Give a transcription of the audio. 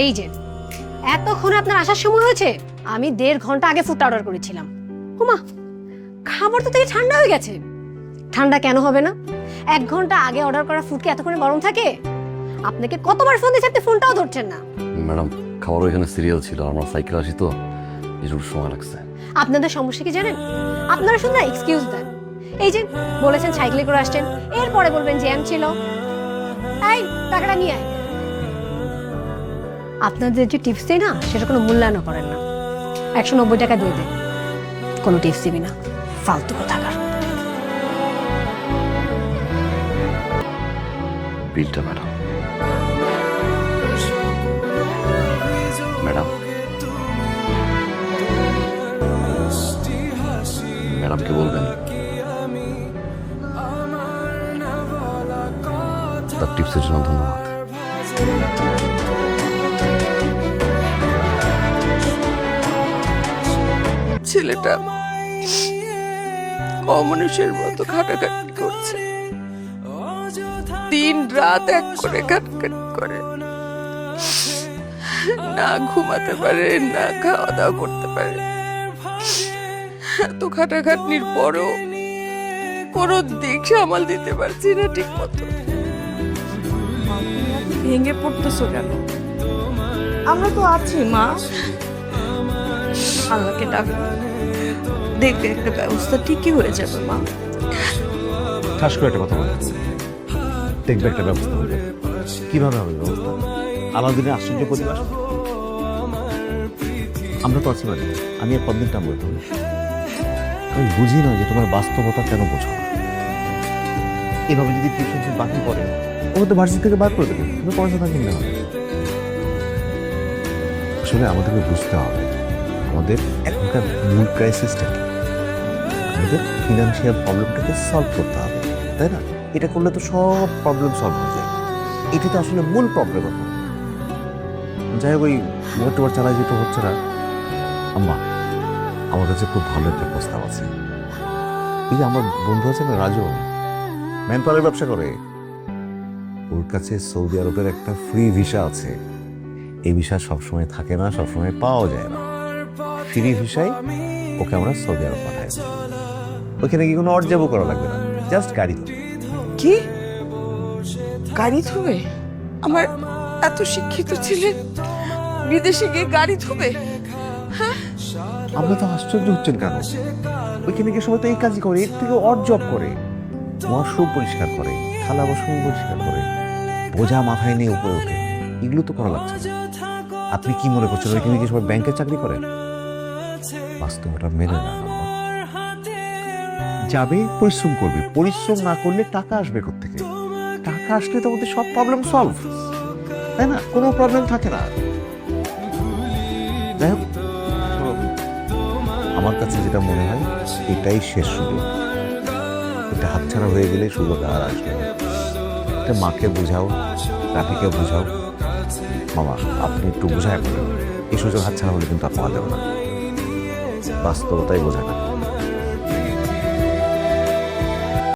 এই যে এতক্ষণ আপনার আসার সময় হয়েছে, আমি 1.5 ঘন্টা আগে ফুড অর্ডার করেছিলাম। ওমা, খাবার তো থেকে ঠান্ডা হয়ে গেছে। ঠান্ডা কেন হবে না? 1 ঘন্টা আগে অর্ডার করা ফুড কি এতক্ষণে গরম থাকে? আপনাকে কতবার ফোন দিয়েছি, আপনি ফোনটাও ধরছেন না। ম্যাডাম, খাবার ওইখানে সিরিয়াল ছিল, আমরা সাইকেল আসি তো একটু সময় লাগছে। আপনাদের সমস্যা কি জানেন? আপনারা শুধু না এক্সকিউজ দেন। এই যে বলেছেন সাইকেলে করে আসছেন, এরপরে বলবেন জ্যাম ছিল। এই টাকাটা নিয়ে আয়। আপনাদের যে টিপস দেয় না, সেটা কোনো মূল্যায়ন করেন না। 190 টাকা দিয়ে দেন, কোনো টিপস দিবি না, ফালতু কোথাকার। বিলটা ম্যাডাম। ম্যাডাম, ম্যাডামকে বলবেন তার টিপসের জন্য ধন্যবাদ। ছেলেটা অমানুষের মতো খাটাখাটি করছে, দিন রাত এক করে খাটাখাটি করে, না ঘুমাতে পারে না খাওয়া দাওয়া করতে পারে। এত খাটাখাটনির পরও কোনো দিক সামাল দিতে পারছি না ঠিক মতো। ভেঙে পড়তেছো কেন? আমরা তো আছি মা, আল্লাহকে ডাকো, দেখবে একটা ব্যবস্থা ঠিকই হয়ে যাবে মা। ঠাস করে একটা কথা বলে, দেখবে একটা ব্যবস্থা হবে। কিভাবে হবে ব্যবস্থা? আলাদিনের আশ্চর্য পরিবার, আমরা তো আছি মানে। আমি আর কদিন টানবো তুমি? আমি বুঝি না যে তোমার বাস্তবতা কেন বোঝো না। এভাবে যদি টিউশন বাকি করে, ও তো ভার্সিটি থেকে বার করে দেবে, তুমি পড়াশোনা থাকবে না। আসলে আমাদেরকে বুঝতে হবে আমাদের এখনকার মূল ক্রাইসিসটা কি। আমাদের ফিনান্সিয়াল প্রবলেমটাকে সলভ করতে হবে, তাই না? এটা করলে তো সব প্রবলেম সলভ হয়ে যায়। এটা তো আসলে মূল প্রবলেম। যাই হোক, ওই মোটর চালাই যেতে হচ্ছে না। আম্মা, আমার কাছে খুব ভালো একটা প্রস্তাব আছে। এই যে আমার বন্ধু আছে না রাজু, ম্যান পাওয়ারের ব্যবসা করে, ওর কাছে সৌদি আরবের একটা ফ্রি ভিসা আছে। এই ভিসা সবসময় থাকে না, সবসময় পাওয়া যায় না। ফ্রি ভিসায় ওকে আমরা সৌদি আরব পাঠাই। ওইখানে কি কোনো অর্জাবও করা লাগবে না, জাস্ট গাড়ি ধরে। কি গাড়ি ধুবে? আমার এত শিক্ষিত ছেলে বিদেশে গিয়ে গাড়ি ধুবে? আমরা তো আশ্চর্য হচ্ছেন কেন? ওইখানে গিয়ে সবাই তো এই কাজই করে, এর থেকে অড জব করে। ওয়াশরুম পরিষ্কার করে, থালা বাসন পরিষ্কার করে, বোঝা মাথায় নিয়ে উপরে ওঠে। এগুলো তো করা লাগছে না। আপনি কি মনে করছেন ওইখানে গিয়ে সবাই ব্যাংকে চাকরি করে? বাস্তবতা মেনে না। যাবে, পরিশ্রম করবে। পরিশ্রম না করলে টাকা আসবে কোত্থেকে? টাকা আসলে তো আমাদের সব প্রবলেম সলভ, তাই না? কোনো প্রবলেম থাকে না। যাই হোক, আমার কাছে যেটা মনে হয় এটাই শেষ সুযোগ। এটা হাতছাড়া হয়ে গেলে সুযোগ আর আসবে না। এটা মাকে বোঝাও, রাফিকে বোঝাও। মামা, আপনি একটু বোঝায় বলেন, এই সুযোগ হাতছাড়া হলে কিন্তু আর পাওয়া যাবে না। বাস্তবতাই বোঝা না।